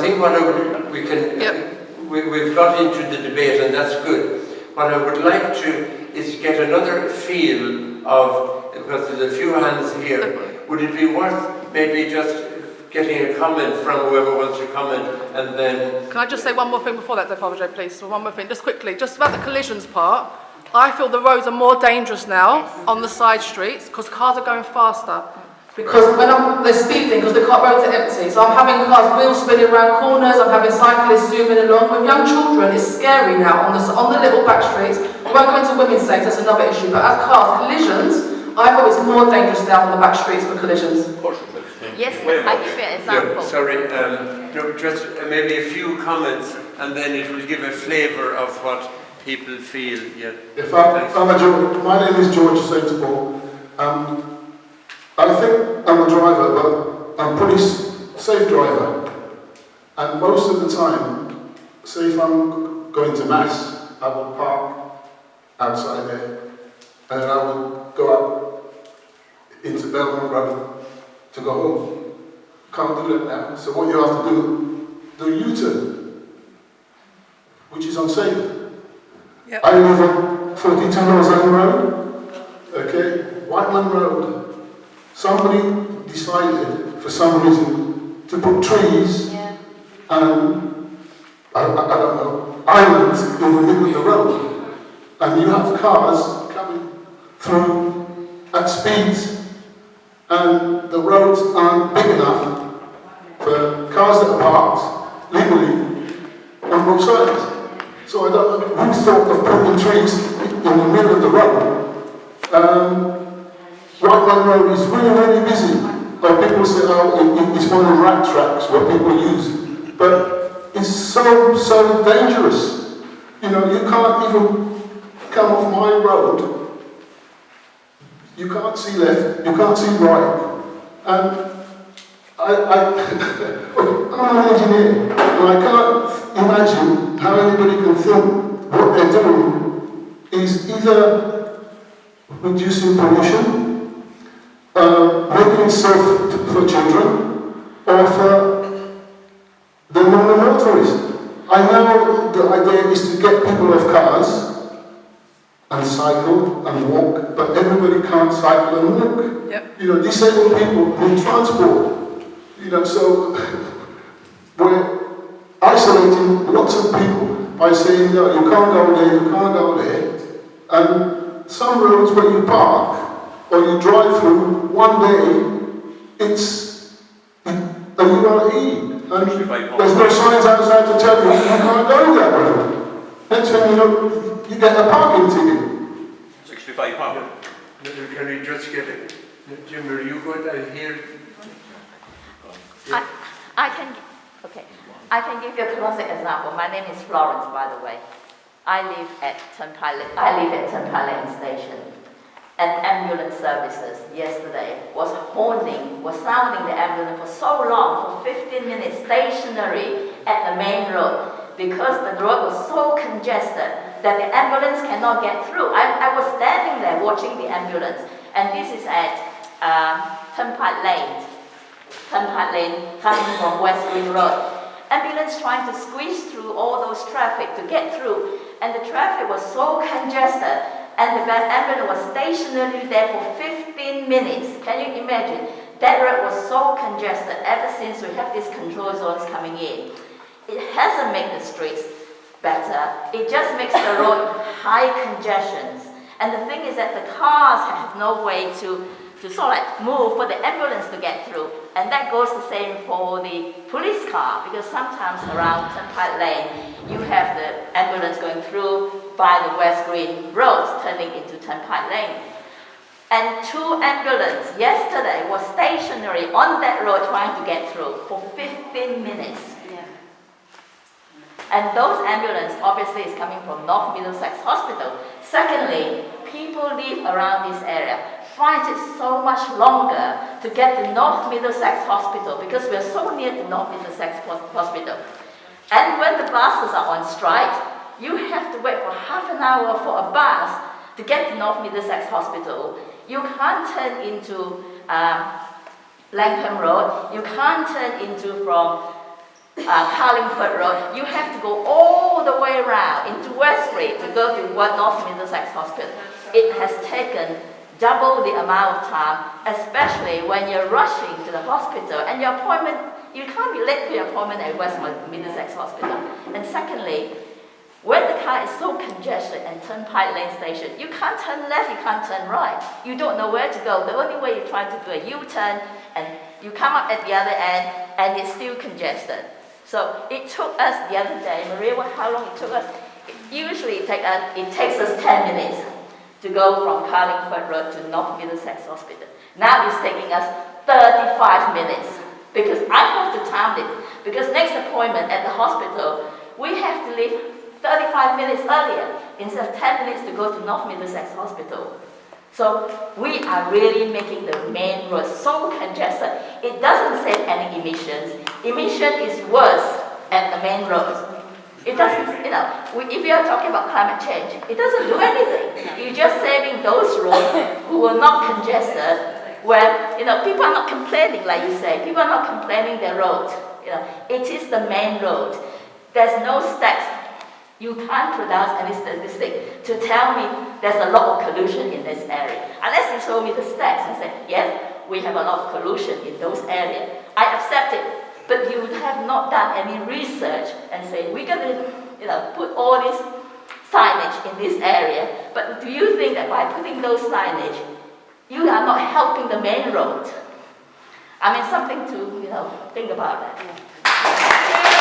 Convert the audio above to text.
think what we can, we've got into the debate, and that's good. What I would like to is get another feel of, because there's a few hands here, would it be worth maybe just getting a comment from whoever wants to comment, and then... Can I just say one more thing before that, Department, please? So one more thing, just quickly, just about the collisions part. I feel the roads are more dangerous now on the side streets because cars are going faster. Because when they're speeding, because the roads are empty, so I'm having cars wheels spinning around corners, I'm having cyclists zooming along. With young children, it's scary now on the little back streets. We won't go into women's sex, that's another issue, but as cars, collisions, I feel it's more dangerous now on the back streets for collisions. Yes, I give you an example. Yeah, sorry, no, just maybe a few comments, and then it will give a flavour of what people feel. Yeah. My name is George Saintable. I think I'm a driver, but I'm a pretty safe driver. And most of the time, say if I'm going to Mass, I will park outside there, and then I will go out into Belmont Road to go home. Can't do that now. So what you have to do a U-turn, which is unsafe. Yep. I live on 42 Lausanne Road, okay, Whiteman Road. Somebody decided, for some reason, to put trees and, I don't know, islands in the middle of the road. And you have cars coming through at speeds, and the roads aren't big enough for cars that are parked legally on both sides. So I don't know who thought of putting trees in the middle of the road. Whiteman Road is really busy. But people say, oh, it's one of the rat tracks where people use. But it's so dangerous. You know, you can't even come off my road. You can't see left, you can't see right. And I'm an engineer, and I can't imagine how anybody can think what they're doing is either reducing pollution, making it safe for children, or for the non-motorists. I know the idea is to get people off cars and cycle and walk, but everybody can't cycle and walk. Yep. You know, disabled people need transport. You know, so we're isolating lots of people by saying, no, you can't go there, you can't go there. And some roads where you park or you drive through one day, it's a URE. And there's no signs outside to tell you can't go that road. Next thing you know, you get a parking ticket. 65 pounds. Can we just get it? Jim, are you good? I hear. I can give you a classic example. My name is Florence, by the way. I live at Turnpike Lane Station. And ambulance services yesterday was sounding the ambulance for so long, for 15 minutes, stationary at the main road, because the road was so congested that the ambulance cannot get through. I was standing there watching the ambulance, and this is at Turnpike Lane coming from West Green Road. Ambulance trying to squeeze through all those traffic to get through, and the traffic was so congested. And the ambulance was stationary there for 15 minutes. Can you imagine? That road was so congested ever since we have these control zones coming in. It hasn't made the streets better. It just makes the road high congestions. And the thing is that the cars have no way to sort of move for the ambulance to get through. And that goes the same for the police car, because sometimes around Turnpike Lane, you have the ambulance going through by the West Green Road, turning into Turnpike Lane. And 2 ambulances yesterday were stationary on that road trying to get through for 15 minutes. Yeah. And those ambulances obviously is coming from North Middlesex Hospital. Secondly, people live around this area find it so much longer to get to North Middlesex Hospital because we're so near to North Middlesex Hospital. And when the buses are on strike, you have to wait for half an hour for a bus to get to North Middlesex Hospital. You can't turn into Langham Road. You can't turn into from Carlingford Road, you have to go all the way around into Westbury to go to North Middlesex Hospital. It has taken double the amount of time, especially when you're rushing to the hospital and your appointment, you can't be late for your appointment at West Middlesex Hospital. And secondly, when the car is so congested and Turnpike Lane Station, you can't turn left, you can't turn right. You don't know where to go. The only way you try to do a U-turn and you come up at the other end and it's still congested. So it took us the other day, Maria, how long it took us? Usually it takes us 10 minutes to go from Carlingford Road to North Middlesex Hospital. Now it's taking us 35 minutes because I have to time it. Because next appointment at the hospital, we have to leave 35 minutes earlier instead of 10 minutes to go to North Middlesex Hospital. So we are really making the main road so congested. It doesn't save any emissions. Emission is worse at the main road. It doesn't, if you are talking about climate change, it doesn't do anything. You're just saving those roads who are not congested, where, people are not complaining, like you say. People are not complaining their road. It is the main road. There's no stats. You can't pronounce any statistic to tell me there's a lot of pollution in this area. Unless you show me the stats and say, yes, we have a lot of pollution in those areas. I accept it. But you have not done any research and say, we're going to put all this signage in this area. But do you think that by putting those signage, you are not helping the main road? I mean, something to, think about that.